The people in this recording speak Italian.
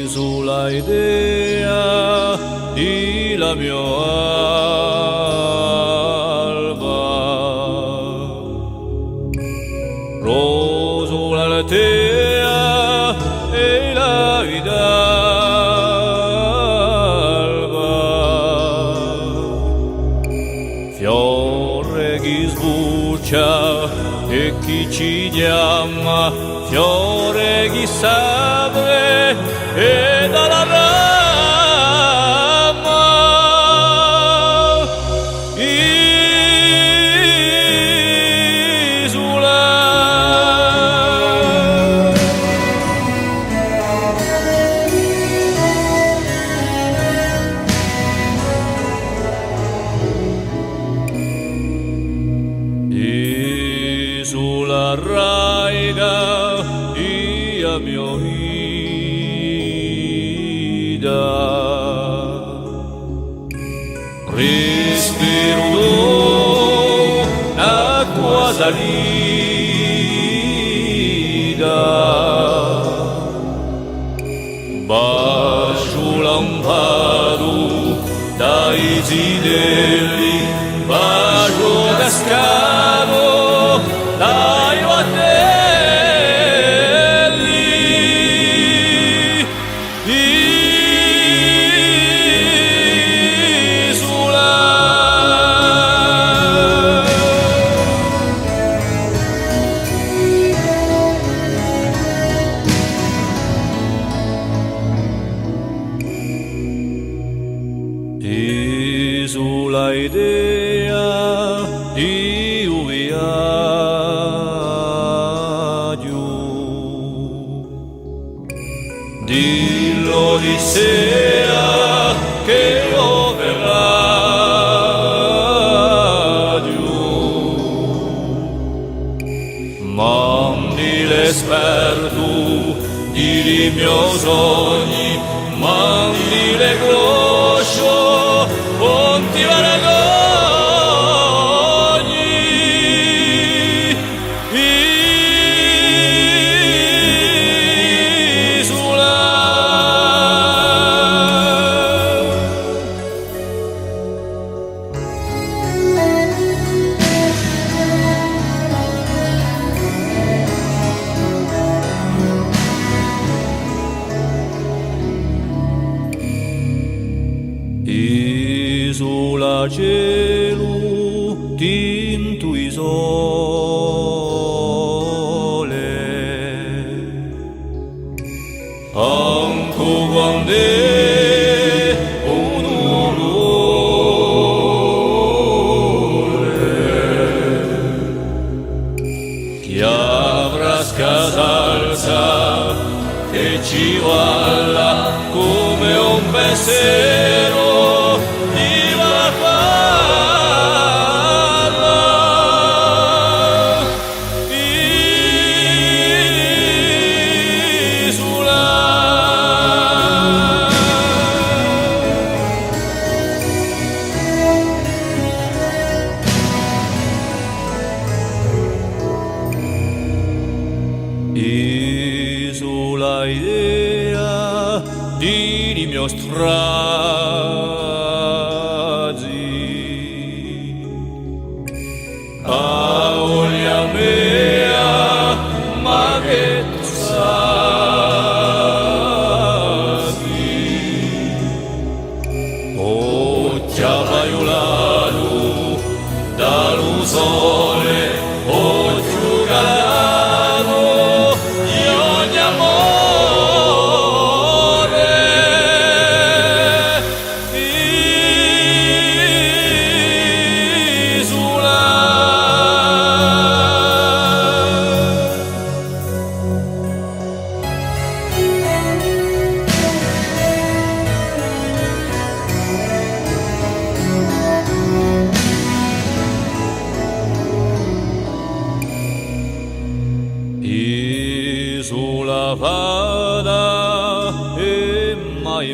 Sulla idea di la mia alba, roso l'altea e la vita alba, fiore che sbuccia e chi ci chiama, fiore che s'apre e dalla rama isola. Isola raiga ia mio respiro acqua salita, bacio lampado dai zidelli, bacio cascato dai battelli. Sulla idea di un viaggio, dillo di sera che io verrà giù, mandi l'esperto di miei sogni, mandi le cloche ponti varagogni, isola. Isola cielo tinto i sole, anche quando è un orrore, chi avrà scasalza che ci valla come un pensiero. Sulla idea di mio strazi, a voglia mea, ma che tu sai, o chiamaiolalu dallo sole, o giugalano di ogni amore, isola. Isola vada e mai